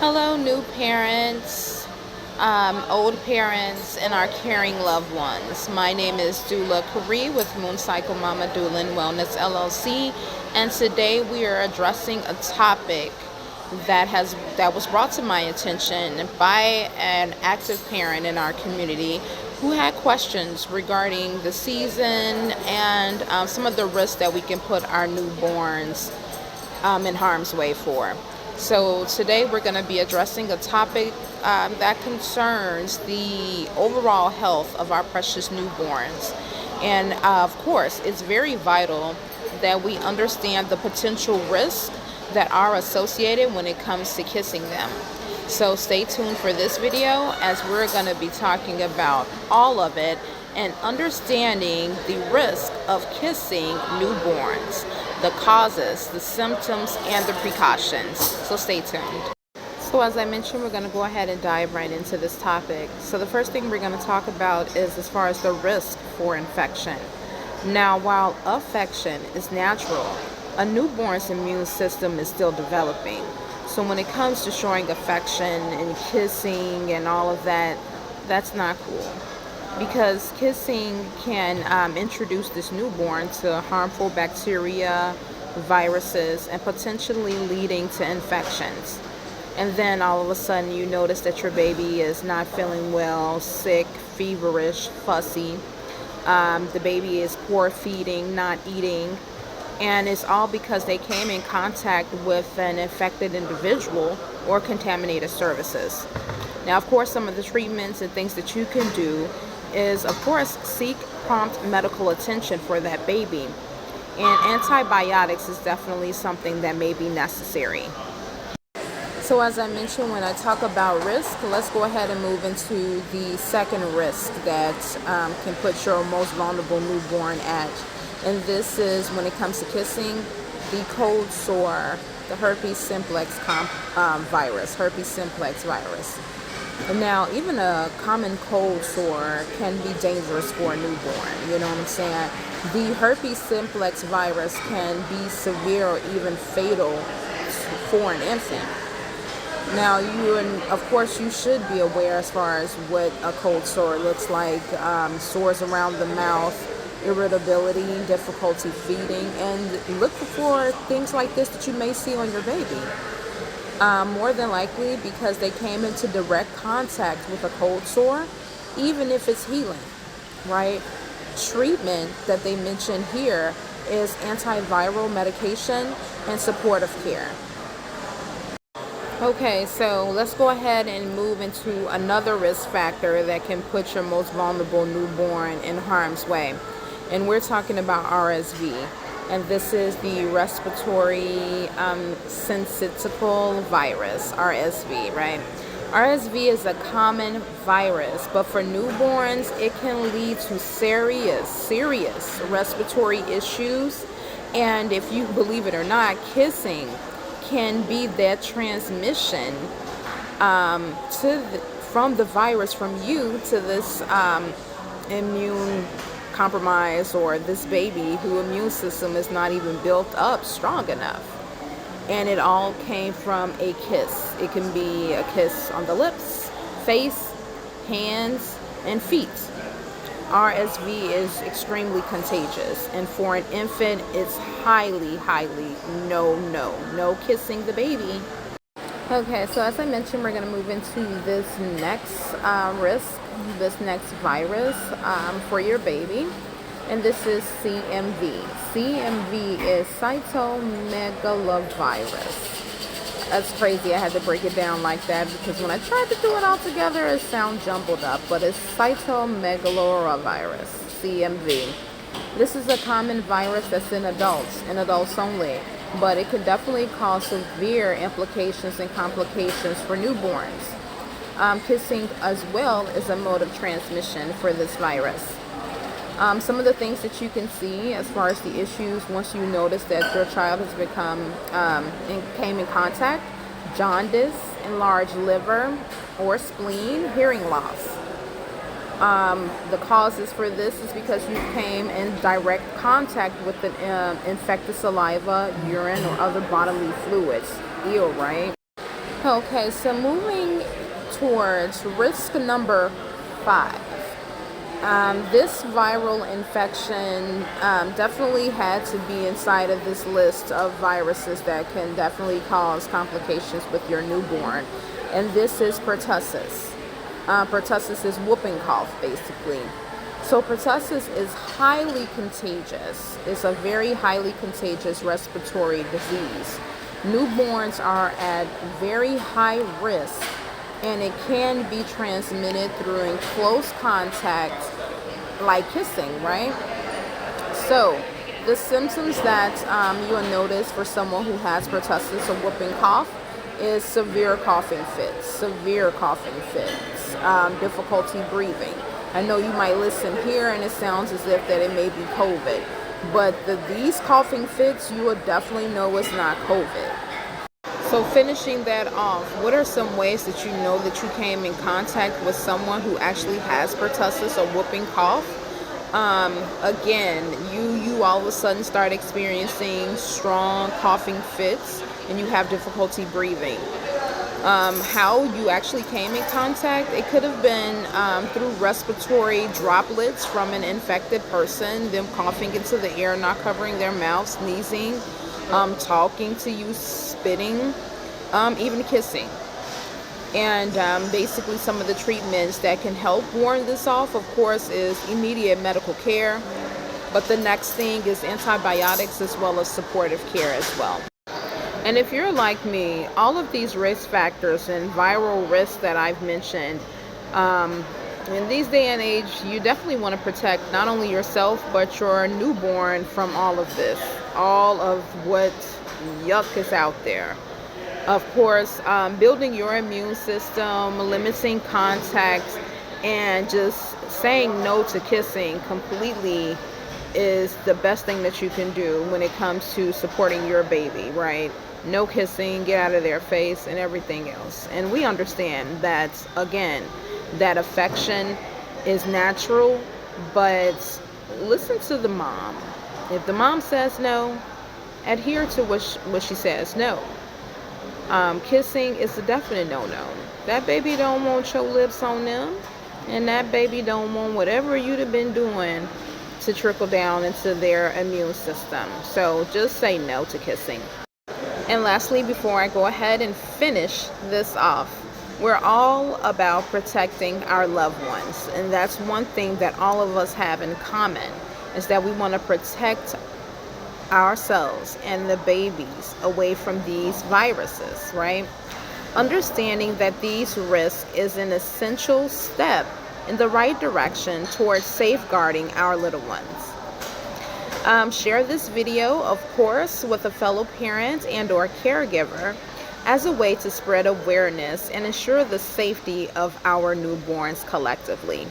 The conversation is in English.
Hello, new parents, old parents, and our caring loved ones. My name is Dula Kari with Moon Cycle Mama Doula and Wellness LLC, and today we are addressing a topic that was brought to my attention by an active parent in our community who had questions regarding the season and some of the risks that we can put our newborns in harm's way for. So today we're going to be addressing a topic that concerns the overall health of our precious newborns. And of course, it's very vital that we understand the potential risks that are associated when it comes to kissing them. So stay tuned for this video as we're going to be talking about all of it and understanding the risk of kissing newborns, the causes, the symptoms, and the precautions. So stay tuned. So as I mentioned, we're going to go ahead and dive right into this topic. So the first thing we're going to talk about is as far as the risk for infection. Now, while affection is natural, a newborn's immune system is still developing. So when it comes to showing affection and kissing and all of that, that's not cool. Because kissing can introduce this newborn to harmful bacteria, viruses, and potentially leading to infections. And then all of a sudden you notice that your baby is not feeling well, sick, feverish, fussy. The baby is poor feeding, not eating. And it's all because they came in contact with an infected individual or contaminated surfaces. Now, of course, some of the treatments and things that you can do is, of course, seek prompt medical attention for that baby. And antibiotics is definitely something that may be necessary. So as I mentioned, when I talk about risk, let's go ahead and move into the second risk that can put your most vulnerable newborn at. And this is when it comes to kissing, the cold sore, the herpes simplex virus. Now, even a common cold sore can be dangerous for a newborn, you know what I'm saying? The herpes simplex virus can be severe or even fatal for an infant. Now, of course, you should be aware as far as what a cold sore looks like, sores around the mouth, irritability, difficulty feeding, and look for things like this that you may see on your baby. More than likely because they came into direct contact with a cold sore, even if it's healing, right? Treatment that they mention here is antiviral medication and supportive care. Okay, so let's go ahead and move into another risk factor that can put your most vulnerable newborn in harm's way. And we're talking about RSV. And this is the respiratory syncytial virus, RSV, right? RSV is a common virus, but for newborns, it can lead to serious respiratory issues. And if you believe it or not, kissing can be that transmission from the virus from you to this immune compromise or this baby whose immune system is not even built up strong enough. And it all came from a kiss. It can be a kiss on the lips, face, hands, and feet. RSV is extremely contagious, and for an infant, it's highly no kissing the baby. Okay, so as I mentioned, we're going to move into this next risk, this next virus for your baby, and this is CMV. CMV is cytomegalovirus. That's crazy. I had to break it down like that because when I tried to do it all together, it sounds jumbled up, but it's cytomegalovirus, CMV. This is a common virus that's in adults only, but it can definitely cause severe implications and complications for newborns. Kissing as well is a mode of transmission for this virus. Some of the things that you can see as far as the issues once you notice that your child has came in contact: jaundice, enlarged liver or spleen, hearing loss. The causes for this is because you came in direct contact with an infected saliva, urine, or other bodily fluids. Ew, right? Okay, so moving towards risk number 5. This viral infection definitely had to be inside of this list of viruses that can definitely cause complications with your newborn. And this is pertussis. Pertussis is whooping cough, basically. So pertussis is highly contagious. It's a very highly contagious respiratory disease. Newborns are at very high risk, and it can be transmitted through close contact, like kissing, right? So the symptoms that you will notice for someone who has pertussis or whooping cough is severe coughing fits, difficulty breathing. I know you might listen here and it sounds as if that it may be COVID, but these coughing fits, you will definitely know it's not COVID. So finishing that off, what are some ways that you know that you came in contact with someone who actually has pertussis or whooping cough? Again, you all of a sudden start experiencing strong coughing fits and you have difficulty breathing. How you actually came in contact, it could have been through respiratory droplets from an infected person, them coughing into the air, not covering their mouth, sneezing, talking to you, spitting, even kissing. And basically some of the treatments that can help warn this off, of course, is immediate medical care. But the next thing is antibiotics as well as supportive care as well. And if you're like me, all of these risk factors and viral risks that I've mentioned, in these day and age, you definitely want to protect not only yourself, but your newborn from all of this, all of what yuck is out there. Of course, building your immune system, limiting contact, and just saying no to kissing completely is the best thing that you can do when it comes to supporting your baby, right? No kissing, get out of their face, and everything else. And we understand that, again, that affection is natural, but listen to the mom. If the mom says no, adhere to what she says no. Kissing is a definite no-no. That baby don't want your lips on them, and that baby don't want whatever you'd have been doing to trickle down into their immune system. So just say no to kissing. And lastly, before I go ahead and finish this off, we're all about protecting our loved ones. And that's one thing that all of us have in common, is that we want to protect ourselves and the babies away from these viruses, right? Understanding that these risks is an essential step in the right direction towards safeguarding our little ones. Share this video, of course, with a fellow parent and or caregiver as a way to spread awareness and ensure the safety of our newborns collectively.